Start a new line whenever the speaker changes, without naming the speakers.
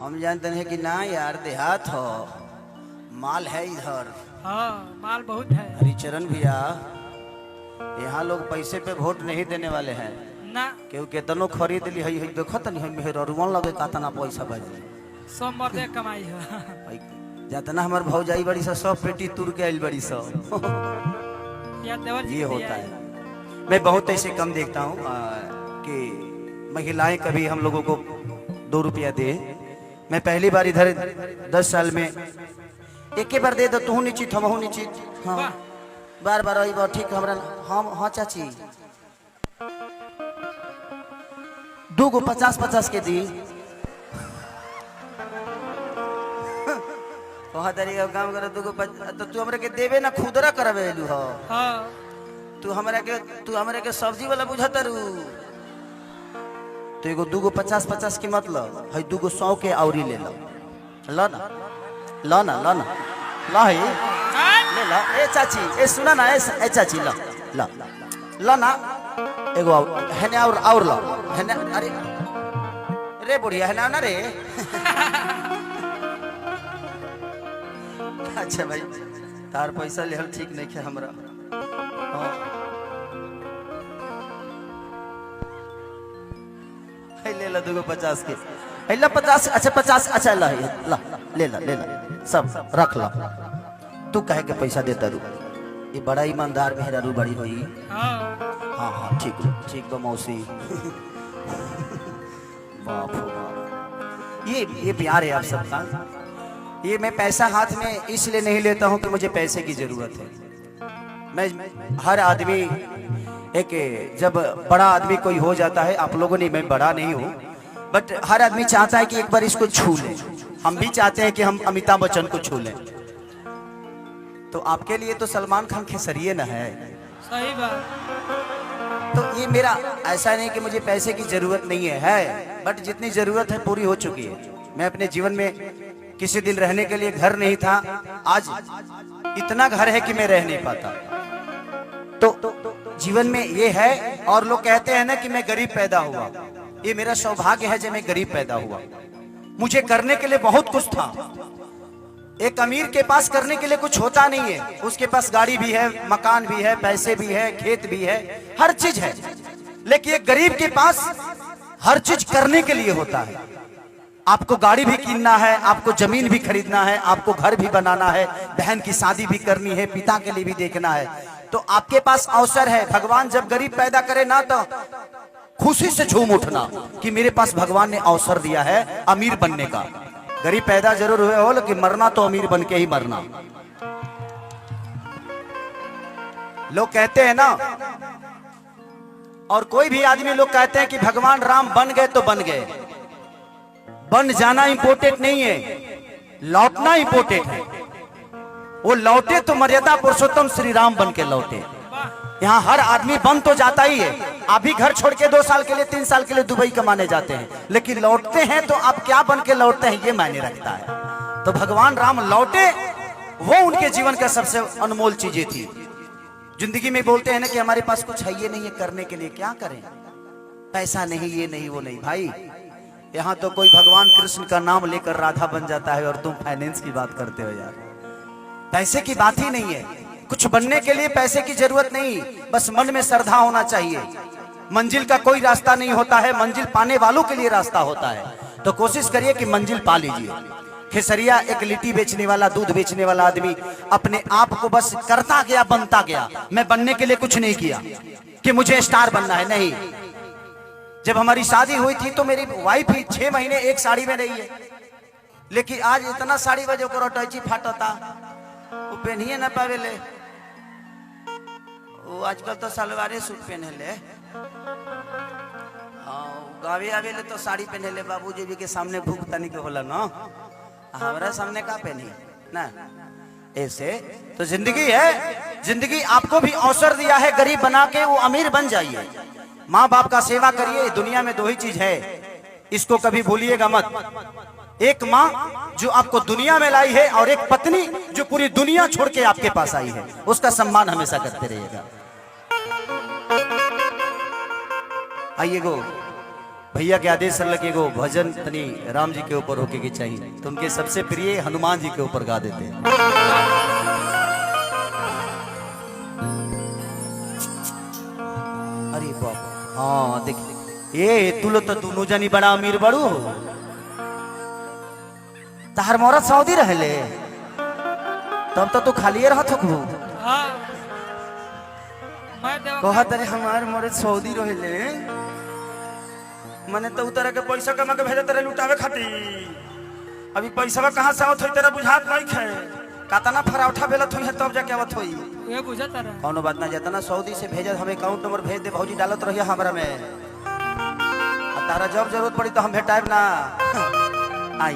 हम जानते हैं कि ना यार, देहात हो, माल है इधर।
हाँ माल बहुत है।
हरिचरण भैया, यहाँ लोग पैसे पे वोट नहीं देने वाले हैं
ना
क्योंकि कितनों खरीद ली है। देखो तो नहीं मेहर लगे कातना पैसा बाजी
सब मर्दे कमाई है।
जितना हमार भौजाई बड़ी सब पेटी तुर के आइल बड़ी सब।
या देवर जी
ये
के
होता
दिया
है। मैं बहुत ऐसे कम देखता हूँ कि महिलाएं कभी हम लोगों को 2 रुपया दे। मैं पहली बार इधर 10 साल में एक ही बार दे दो, तू निश्चित हम निश्चित। हाँ
वाह।
बार बार आई बार ठीक हमरा हम। हाँ चाची 2 गो 50-50 के दी। कहा तरीका काम करे 2 गो तो तू हमरा के देवे ना खुदरा करवे लू हो।
हाँ
तू हमरा के सब्जी वाला बुझाता रू। तो एगो 2 गो 50-50 की मतलब है 2 गो 100 के औरी ले लो। ला ना ला ना ला ना ला है ले ला। ए चाची ए सुना ना ए चाची ला ला ला ना एगो है ना और ला है ना। अरे रे बुढ़िया है ना रे। अच्छा भाई तार पैसा ले हम ठीक नहीं है हमरा। हाँ ले ला 2 गो 50 के ला 50। अच्छा 50 अच्छा ला ला ले ला सब रख ला। तू कहे के पैसा देता रू। ये बड़ा ईमानदार मेहरा रू बड़ी हुई।
हाँ
हाँ हाँ ठीक बा मौसी। बाप रे बाप, ये प्यार है आप सबका। ये मैं पैसा हाथ में इसलिए नहीं लेता हूँ कि मुझे पैसे की जरूरत है। मैं हर आदमी एक जब बड़ा आदमी कोई हो जाता है, आप लोगों ने, मैं बड़ा नहीं हूँ बट हर आदमी चाहता है कि एक बार इसको छू ले। हम भी चाहते हैं कि हम अमिताभ बच्चन को छू लें। तो आपके लिए तो सलमान खान खेसरिये न है।
सही बात।
तो ये मेरा ऐसा नहीं कि मुझे पैसे की जरूरत नहीं है बट जितनी जरूरत है पूरी हो चुकी है। मैं अपने जीवन में किसी दिन रहने के लिए घर नहीं था, आज इतना घर है कि मैं रह नहीं पाता। तो जीवन में ये है। और लोग कहते हैं ना कि मैं गरीब पैदा हुआ, ये मेरा सौभाग्य है जब मैं गरीब पैदा हुआ। मुझे करने के लिए बहुत कुछ था। एक अमीर के पास करने के लिए कुछ होता नहीं है। उसके पास गाड़ी भी है, मकान भी है, पैसे भी है, खेत भी है, हर चीज है। लेकिन एक गरीब के पास हर चीज करने के लिए होता है। आपको गाड़ी भी कीनना है, आपको जमीन भी खरीदना है, आपको घर भी बनाना है, बहन की शादी भी करनी है, पिता के लिए भी देखना है। तो आपके पास अवसर है। भगवान जब गरीब पैदा करे ना तो खुशी से झूम उठना कि मेरे पास भगवान ने अवसर दिया है अमीर बनने का। गरीब पैदा जरूर हुए हो लेकिन मरना तो अमीर बन के ही मरना। लोग कहते हैं ना, और कोई भी आदमी लोग कहते हैं कि भगवान राम बन गए तो बन गए। बन जाना इंपोर्टेंट नहीं है, लौटना इंपोर्टेंट है। वो लौटे तो मर्यादा पुरुषोत्तम श्री राम बन के लौटे। यहाँ हर आदमी बन तो जाता ही है। आप भी घर छोड़ के 2 साल के लिए 3 साल के लिए दुबई कमाने जाते हैं, लेकिन लौटते हैं तो आप क्या बन के लौटते हैं ये मायने रखता है। तो भगवान राम लौटे, वो उनके जीवन का सबसे अनमोल चीजें थी। जिंदगी में बोलते हैं ना कि हमारे पास कुछ है ये नहीं है करने के लिए, क्या करें, पैसा नहीं, ये नहीं, वो नहीं। भाई यहाँ तो कोई भगवान कृष्ण का नाम लेकर राधा बन जाता है और तुम फाइनेंस की बात करते हो यार। पैसे की बात ही नहीं है। कुछ बनने के लिए पैसे की जरूरत नहीं, बस मन में श्रद्धा होना चाहिए। मंजिल का कोई रास्ता नहीं होता है, मंजिल पाने वालों के लिए रास्ता होता है। तो कोशिश करिए कि मंजिल पा लीजिए। खेसरिया एक लिट्टी बेचने वाला, दूध बेचने वाला आदमी अपने आप को बस करता गया, बनता गया। मैं बनने के लिए कुछ नहीं किया कि मुझे स्टार बनना है, नहीं। जब हमारी शादी हुई थी तो मेरी वाइफ ही 6 महीने एक साड़ी में रही है, लेकिन आज इतना साड़ी बजे को अटैची फाटता, वो पहनिए ना पावे ले। वो आजकल तो सलवारे सूट पहने ले। गावे आवे ले तो साड़ी पहने ले। बाबूजी भी के सामने भूख तनी के होला ना, हमारा सामने का पहनी ना। ऐसे तो जिंदगी है। जिंदगी आपको भी अवसर दिया है, गरीब बना के वो अमीर बन जाइए। माँ बाप का सेवा करिए। दुनिया में 2 ही चीज है, इसको कभी भूलिएगा मत। एक माँ जो आपको दुनिया में लाई है और एक पत्नी जो पूरी दुनिया छोड़ के आपके पास आई है, उसका सम्मान हमेशा करते रहिएगा। आइए गो भैया के आदेश रहल कि एगो भजन तनी राम जी के ऊपर होके के चाहिए, तो उनके सबसे प्रिय हनुमान जी के ऊपर गा देते हैं। अरे बाबा, हाँ देख ये तू लो तो दोनों जनी बड़ा अमीर बड़ू हो, तार मोरत सऊदी रहले तब तो तू खालिए रहत हो।
हाँ मैं देव
कहत अरे हमार मोरत सऊदी रहले मने तो उतर के पैसा कमा के भेजे तेरे लुटावे खातिर, अभी पैसा कहाँ से आवत होई तेरा बुझात नहीं खे, कातना फराउठा बेलत होई है तब जाके आवत होई।
ये बुझा तारा
कौनो बात ना, जितना सऊदी से भेजत हमें अकाउंट नंबर भेज दे, भौजी डालत रहिए हमरा में, आ तारा जब जरूरत पड़ी तो हम भेटाएब ना। आई